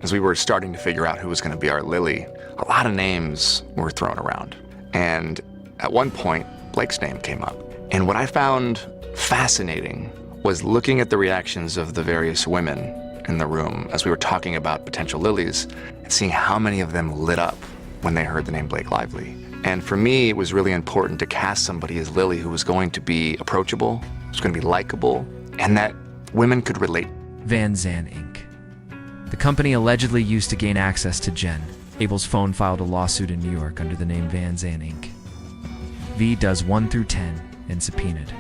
As we were starting to figure out who was going to be our Lily, a lot of names were thrown around. And at one point, Blake's name came up. And what I found fascinating was looking at the reactions of the various women in the room as we were talking about potential Lilies and seeing how many of them lit up when they heard the name Blake Lively. And for me, it was really important to cast somebody as Lily who was going to be approachable, was going to be likable, and that women could relate. Van Zandt, Inc. The company allegedly used to gain access to Jen. Abel's phone filed a lawsuit in New York under the name Van Zandt, Inc. V does 1 through 10 and subpoenaed.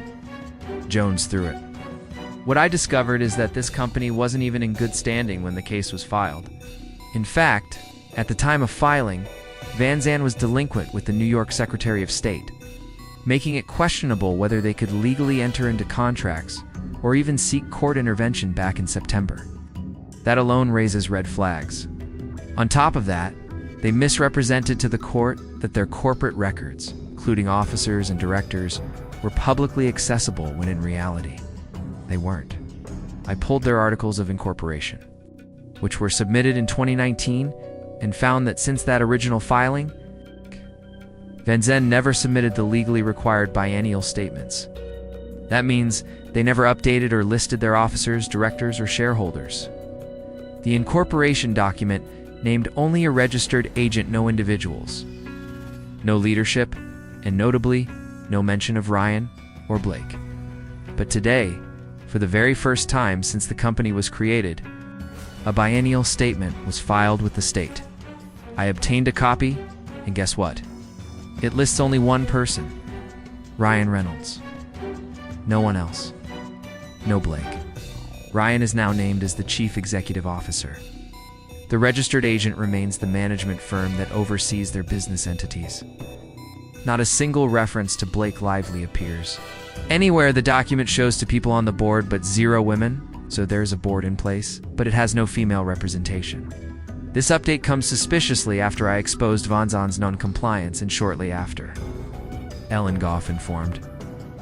Jones threw it. What I discovered is that this company wasn't even in good standing when the case was filed. In fact, at the time of filing, Van Zandt was delinquent with the New York Secretary of State, making it questionable whether they could legally enter into contracts or even seek court intervention back in September. That alone raises red flags. On top of that, they misrepresented to the court that their corporate records, including officers and directors, were publicly accessible when in reality, they weren't. I pulled their articles of incorporation, which were submitted in 2019, and found that since that original filing, Van Zandt never submitted the legally required biennial statements. That means they never updated or listed their officers, directors, or shareholders. The incorporation document named only a registered agent, no individuals, no leadership, and notably, no mention of Ryan or Blake. But today, for the very first time since the company was created, a biennial statement was filed with the state. I obtained a copy, and guess what? It lists only one person, Ryan Reynolds. No one else. No Blake. Ryan is now named as the Chief Executive Officer. The registered agent remains the management firm that oversees their business entities. Not a single reference to Blake Lively appears. Anywhere the document shows to people on the board but 0 women, so there's a board in place, but it has no female representation. This update comes suspiciously after I exposed Van Zandt's non-compliance and shortly after. Ellen Goff informed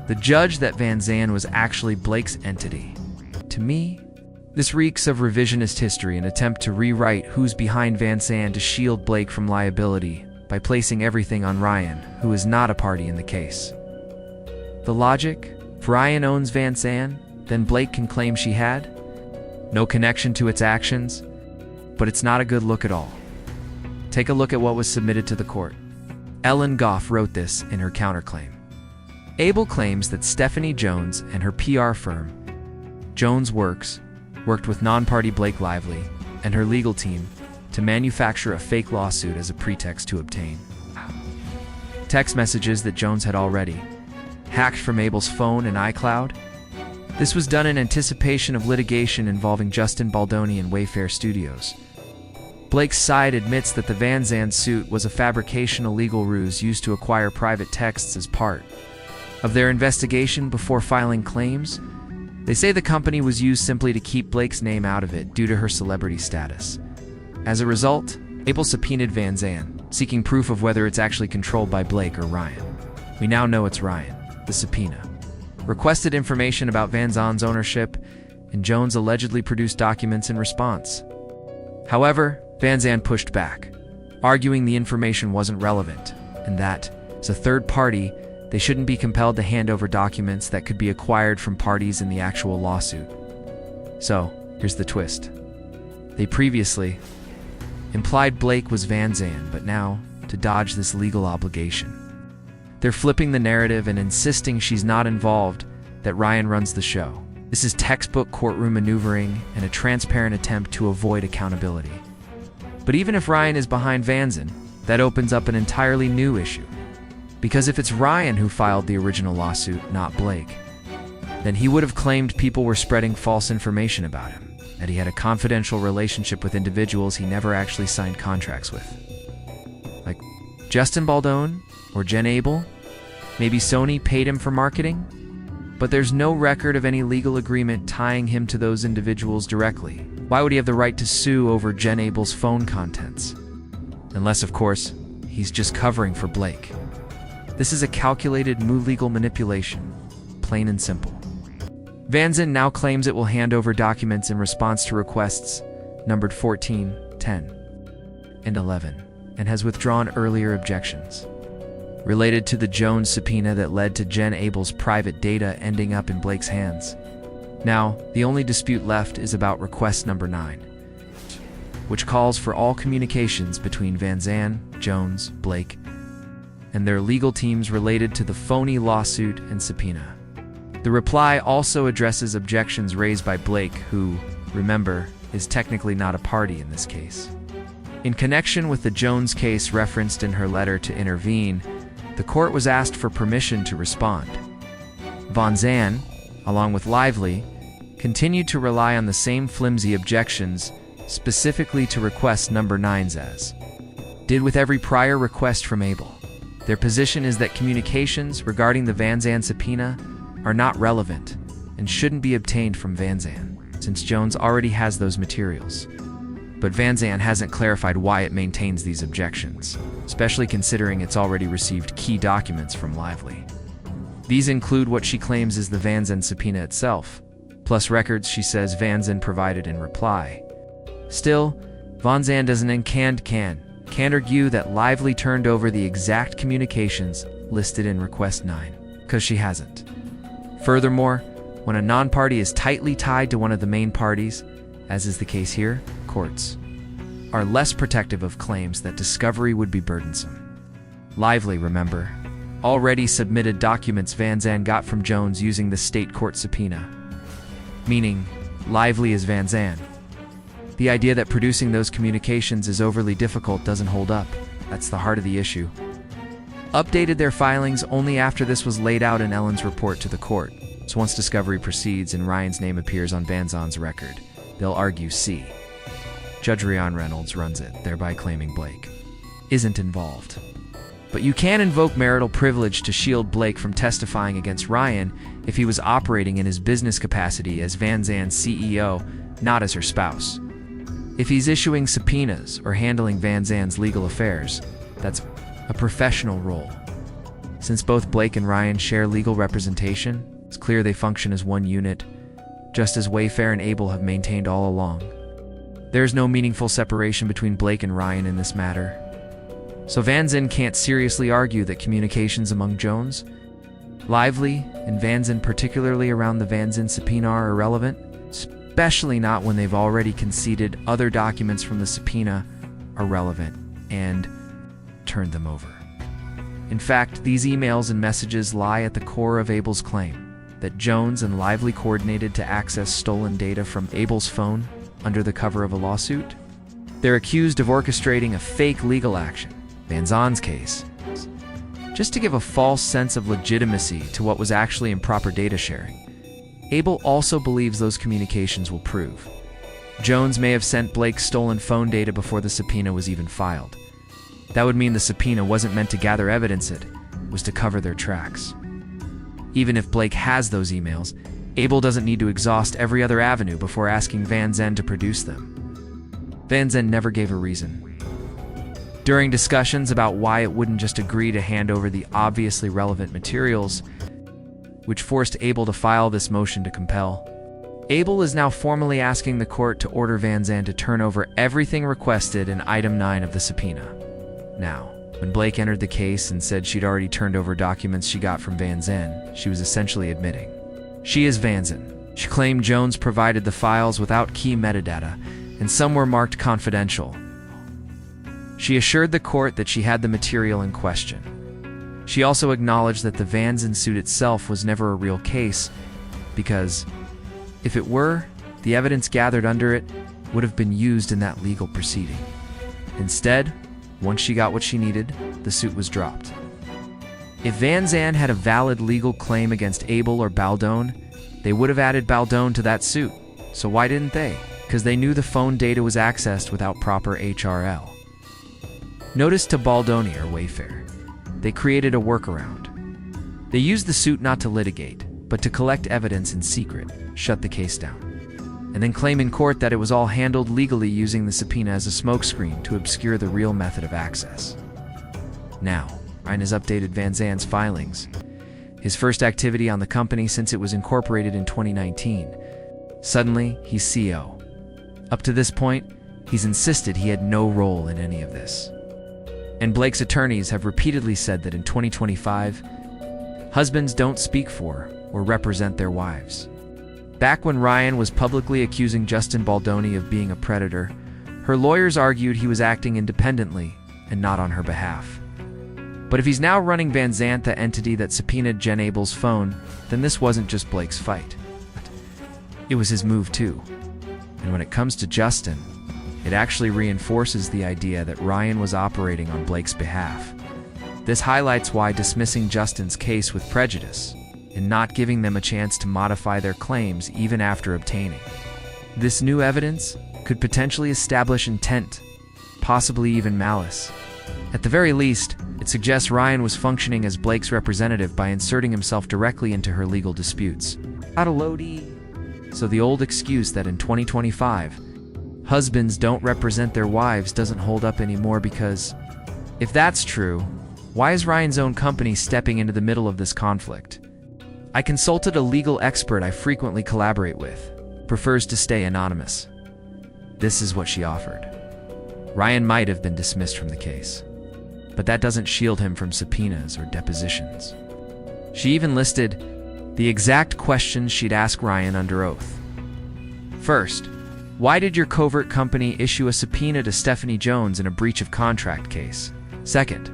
the judge that Van Zandt was actually Blake's entity. To me, this reeks of revisionist history, an attempt to rewrite who's behind Van Zandt to shield Blake from liability by placing everything on Ryan, who is not a party in the case. The logic? If Ryan owns Van Zandt, then Blake can claim she had no connection to its actions, but it's not a good look at all. Take a look at what was submitted to the court. Ellen Goff wrote this in her counterclaim. Abel claims that Stephanie Jones and her PR firm, Jones Works, worked with non-party Blake Lively and her legal team to manufacture a fake lawsuit as a pretext to obtain text messages that Jones had already hacked from Abel's phone and iCloud. This was done in anticipation of litigation involving Justin Baldoni and Wayfair Studios. Blake's side admits that the Van Zandt suit was a fabrication, illegal ruse used to acquire private texts as part of their investigation before filing claims. They say the company was used simply to keep Blake's name out of it due to her celebrity status. As a result, Abel subpoenaed Van Zandt, seeking proof of whether it's actually controlled by Blake or Ryan. We now know it's Ryan. The subpoena requested information about Van Zandt's ownership, and Jones allegedly produced documents in response. However, Van Zandt pushed back, arguing the information wasn't relevant, and that, as a third party, they shouldn't be compelled to hand over documents that could be acquired from parties in the actual lawsuit. So, here's the twist. They previously implied Blake was Van Zandt, but now, to dodge this legal obligation, they're flipping the narrative and insisting she's not involved, that Ryan runs the show. This is textbook courtroom maneuvering and a transparent attempt to avoid accountability. But even if Ryan is behind Van Zandt, that opens up an entirely new issue. Because if it's Ryan who filed the original lawsuit, not Blake, then he would have claimed people were spreading false information about him, that he had a confidential relationship with individuals he never actually signed contracts with. Like Justin Baldoni or Jen Abel. Maybe Sony paid him for marketing? But there's no record of any legal agreement tying him to those individuals directly. Why would he have the right to sue over Jen Abel's phone contents? Unless, of course, he's just covering for Blake. This is a calculated legal manipulation, plain and simple. Van Zandt now claims it will hand over documents in response to requests numbered 14 10, and 11, and has withdrawn earlier objections related to the Jones subpoena that led to Jen Abel's private data ending up in Blake's hands. Now, the only dispute left is about request number 9, which calls for all communications between Van Zandt, Jones, Blake, and their legal teams related to the phony lawsuit and subpoena. The reply also addresses objections raised by Blake, who, remember, is technically not a party in this case. In connection with the Jones case referenced in her letter to intervene, the court was asked for permission to respond. Van Zandt, along with Lively, continued to rely on the same flimsy objections, specifically to request number 9's as did with every prior request from Abel. Their position is that communications regarding the Van Zandt subpoena are not relevant and shouldn't be obtained from Van Zandt, since Jones already has those materials. But Van Zandt hasn't clarified why it maintains these objections, especially considering it's already received key documents from Lively. These include what she claims is the Van Zandt subpoena itself, plus records she says Van Zandt provided in reply. Still, Van Zandt doesn't can't argue that Lively turned over the exact communications listed in request 9, because she hasn't. Furthermore, when a non-party is tightly tied to one of the main parties, as is the case here, courts are less protective of claims that discovery would be burdensome. Lively, remember, already submitted documents Van Zandt got from Jones using the state court subpoena, meaning Lively is Van Zandt. The idea that producing those communications is overly difficult doesn't hold up. That's the heart of the issue. Updated their filings only after this was laid out in Ellen's report to the court, so once discovery proceeds and Ryan's name appears on Van Zandt's record, they'll argue C. Judge Reynolds runs it, thereby claiming Blake isn't involved. But you can invoke marital privilege to shield Blake from testifying against Ryan if he was operating in his business capacity as Van Zandt's CEO, not as her spouse. If he's issuing subpoenas or handling Van Zandt's legal affairs, that's a professional role. Since both Blake and Ryan share legal representation, it's clear they function as one unit, just as Wayfair and Abel have maintained all along. There's no meaningful separation between Blake and Ryan in this matter. So Van Zandt can't seriously argue that communications among Jones, Lively, and Van Zandt, particularly around the Van Zandt subpoena, are irrelevant, especially not when they've already conceded other documents from the subpoena are relevant and turned them over. In fact, these emails and messages lie at the core of Abel's claim that Jones and Lively coordinated to access stolen data from Abel's phone under the cover of a lawsuit. They're accused of orchestrating a fake legal action, Van Zandt's case, just to give a false sense of legitimacy to what was actually improper data sharing. Abel also believes those communications will prove Jones may have sent Blake stolen phone data before the subpoena was even filed. That would mean the subpoena wasn't meant to gather evidence, it was to cover their tracks. Even if Blake has those emails, Abel doesn't need to exhaust every other avenue before asking Van Zandt to produce them. Van Zandt never gave a reason. During discussions about why it wouldn't just agree to hand over the obviously relevant materials, which forced Abel to file this motion to compel, Abel is now formally asking the court to order Van Zandt to turn over everything requested in Item 9 of the subpoena. Now, when Blake entered the case and said she'd already turned over documents she got from Van Zandt, she was essentially admitting she is Van Zandt. She claimed Jones provided the files without key metadata, and some were marked confidential. She assured the court that she had the material in question. She also acknowledged that the Van Zandt suit itself was never a real case, because if it were, the evidence gathered under it would have been used in that legal proceeding. Instead, once she got what she needed, the suit was dropped. If Van Zandt had a valid legal claim against Abel or Baldoni, they would have added Baldoni to that suit. So why didn't they? Because they knew the phone data was accessed without proper HRL. Notice to Baldoni or Wayfair, they created a workaround. They used the suit not to litigate, but to collect evidence in secret, shut the case down, and then claim in court that it was all handled legally using the subpoena as a smokescreen to obscure the real method of access. Now, Ryan has updated Van Zandt's filings, his first activity on the company since it was incorporated in 2019. Suddenly, he's CEO. Up to this point, He's insisted he had no role in any of this. And Blake's attorneys have repeatedly said that in 2025, husbands don't speak for or represent their wives. Back when Ryan was publicly accusing Justin Baldoni of being a predator, her lawyers argued he was acting independently and not on her behalf. But if he's now running Van Zandt, the entity that subpoenaed Jen Abel's phone, then this wasn't just Blake's fight. It was his move too. And when it comes to Justin, it actually reinforces the idea that Ryan was operating on Blake's behalf. This highlights why dismissing Justin's case with prejudice and not giving them a chance to modify their claims even after obtaining this new evidence could potentially establish intent, possibly even malice. At the very least, it suggests Ryan was functioning as Blake's representative by inserting himself directly into her legal disputes. So the old excuse that in 2025, husbands don't represent their wives doesn't hold up anymore, because if that's true, why is Ryan's own company stepping into the middle of this conflict? I consulted a legal expert I frequently collaborate with, prefers to stay anonymous. This is what she offered. Ryan might have been dismissed from the case, but that doesn't shield him from subpoenas or depositions. She even listed the exact questions she'd ask Ryan under oath. First, why did your covert company issue a subpoena to Stephanie Jones in a breach of contract case? Second,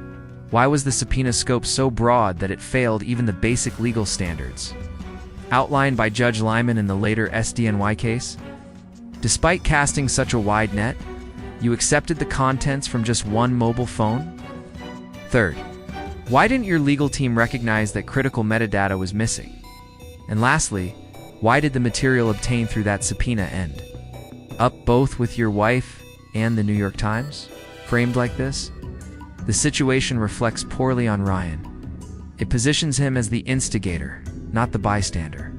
why was the subpoena scope so broad that it failed even the basic legal standards outlined by Judge Lyman in the later SDNY case? Despite casting such a wide net, you accepted the contents from just one mobile phone? Third, why didn't your legal team recognize that critical metadata was missing? And lastly, why did the material obtained through that subpoena end up both with your wife and the New York Times? Framed like this, the situation reflects poorly on Ryan. It positions him as the instigator, not the bystander.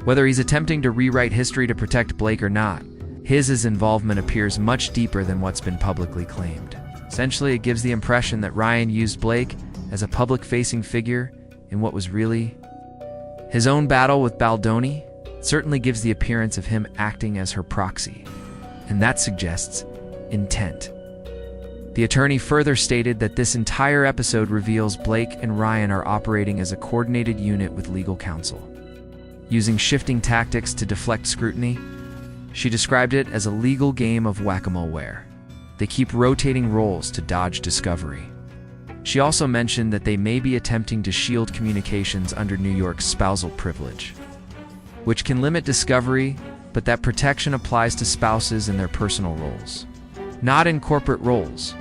Whether he's attempting to rewrite history to protect Blake or not, his involvement appears much deeper than what's been publicly claimed. Essentially, it gives the impression that Ryan used Blake as a public-facing figure in what was really his own battle with Baldoni. Certainly gives the appearance of him acting as her proxy, and that suggests intent. The attorney further stated that this entire episode reveals Blake and Ryan are operating as a coordinated unit with legal counsel, using shifting tactics to deflect scrutiny. She described it as a legal game of whack-a-mole where they keep rotating roles to dodge discovery. She also mentioned that they may be attempting to shield communications under New York's spousal privilege, which can limit discovery, but that protection applies to spouses in their personal roles, not in corporate roles.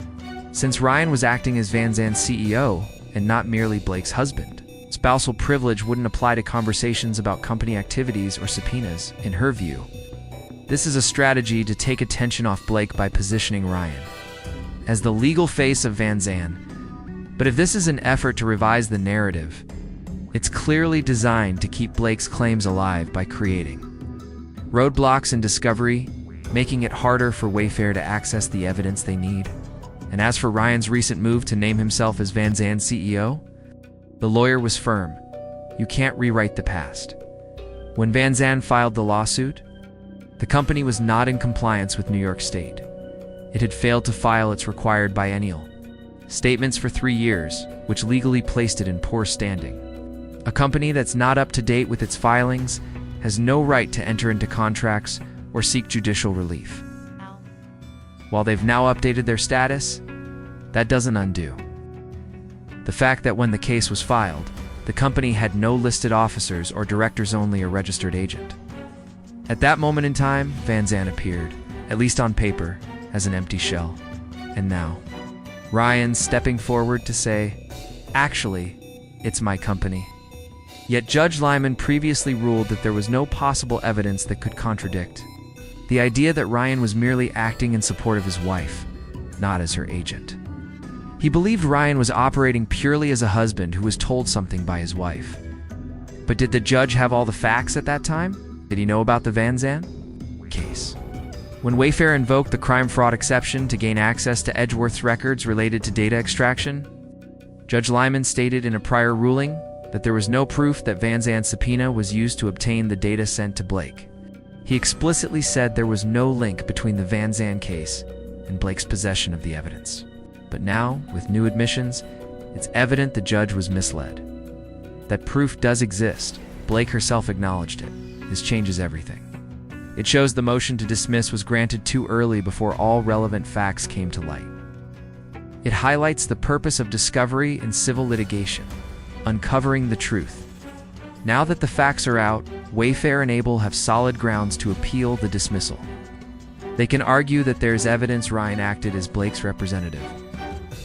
Since Ryan was acting as Van Zandt's CEO and not merely Blake's husband, spousal privilege wouldn't apply to conversations about company activities or subpoenas, in her view. This is a strategy to take attention off Blake by positioning Ryan as the legal face of Van Zandt. But if this is an effort to revise the narrative, it's clearly designed to keep Blake's claims alive by creating roadblocks in discovery, making it harder for Wayfair to access the evidence they need. And as for Ryan's recent move to name himself as Van Zandt's CEO, the lawyer was firm. You can't rewrite the past. When Van Zandt filed the lawsuit, the company was not in compliance with New York State. It had failed to file its required biennial statements for 3 years, which legally placed it in poor standing. A company that's not up to date with its filings has no right to enter into contracts or seek judicial relief. While they've now updated their status, that doesn't undo the fact that when the case was filed, the company had no listed officers or directors, only a registered agent. At that moment in time, Van Zandt appeared, at least on paper, as an empty shell. And now, Ryan's stepping forward to say, actually, it's my company. Yet Judge Lyman previously ruled that there was no possible evidence that could contradict the idea that Ryan was merely acting in support of his wife, not as her agent. He believed Ryan was operating purely as a husband who was told something by his wife. But did the judge have all the facts at that time? Did he know about the Van Zandt case? When Wayfair invoked the crime fraud exception to gain access to Edgeworth's records related to data extraction, Judge Lyman stated in a prior ruling that there was no proof that Van Zandt's subpoena was used to obtain the data sent to Blake. He explicitly said there was no link between the Van Zandt case and Blake's possession of the evidence. But now, with new admissions, it's evident the judge was misled. That proof does exist. Blake herself acknowledged it. This changes everything. It shows the motion to dismiss was granted too early before all relevant facts came to light. It highlights the purpose of discovery in civil litigation, uncovering the truth. Now that the facts are out, Wayfair and Abel have solid grounds to appeal the dismissal. They can argue that there's evidence Ryan acted as Blake's representative.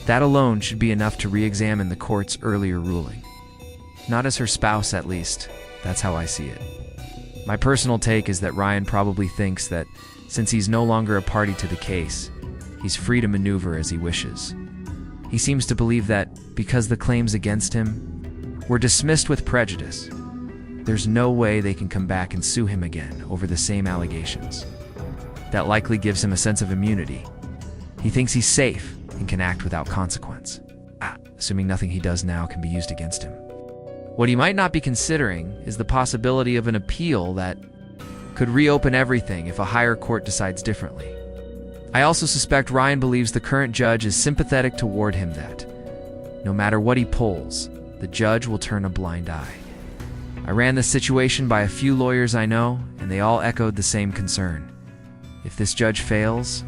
That alone should be enough to re-examine the court's earlier ruling. Not as her spouse, at least. That's how I see it. My personal take is that Ryan probably thinks that since he's no longer a party to the case, he's free to maneuver as he wishes. He seems to believe that because the claims against him were dismissed with prejudice, there's no way they can come back and sue him again over the same allegations. That likely gives him a sense of immunity. He thinks he's safe and can act without consequence, assuming nothing he does now can be used against him. What he might not be considering is the possibility of an appeal that could reopen everything if a higher court decides differently. I also suspect Ryan believes the current judge is sympathetic toward him, that no matter what he pulls, the judge will turn a blind eye. I ran this situation by a few lawyers I know, and they all echoed the same concern. If this judge fails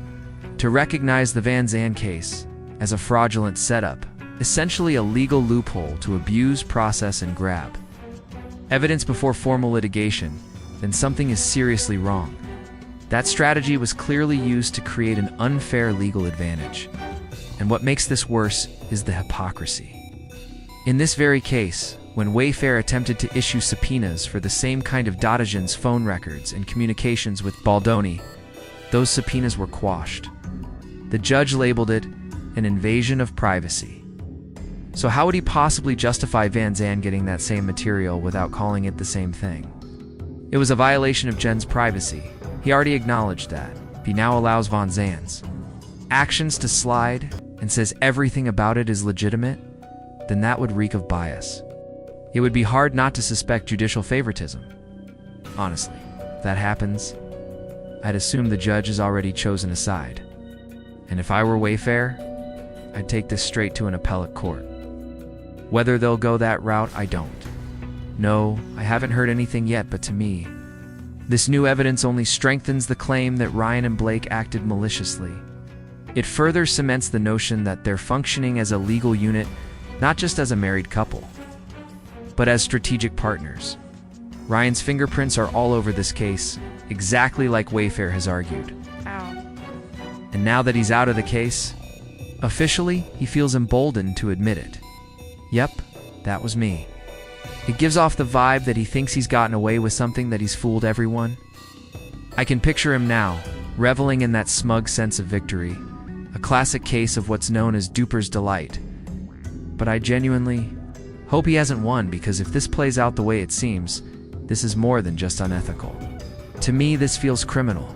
to recognize the Van Zandt case as a fraudulent setup, essentially a legal loophole to abuse, process, and grab evidence before formal litigation, then something is seriously wrong. That strategy was clearly used to create an unfair legal advantage. And what makes this worse is the hypocrisy. In this very case, when Wayfair attempted to issue subpoenas for the same kind of Dottagens phone records and communications with Baldoni, those subpoenas were quashed. The judge labeled it an invasion of privacy. So how would he possibly justify Van Zandt getting that same material without calling it the same thing? It was a violation of Jen's privacy. He already acknowledged that. If he now allows Van Zandt's actions to slide and says everything about it is legitimate, then that would reek of bias. It would be hard not to suspect judicial favoritism. Honestly, if that happens, I'd assume the judge has already chosen a side. And if I were Wayfair, I'd take this straight to an appellate court. Whether they'll go that route, I don't. No, I haven't heard anything yet, but to me, this new evidence only strengthens the claim that Ryan and Blake acted maliciously. It further cements the notion that they're functioning as a legal unit, not just as a married couple, but as strategic partners. Ryan's fingerprints are all over this case, exactly like Wayfair has argued. Ow. And now that he's out of the case, officially, he feels emboldened to admit it. Yep, that was me. It gives off the vibe that he thinks he's gotten away with something, that he's fooled everyone. I can picture him now, reveling in that smug sense of victory, a classic case of what's known as duper's delight. But I genuinely hope he hasn't won, because if this plays out the way it seems, this is more than just unethical. To me, this feels criminal.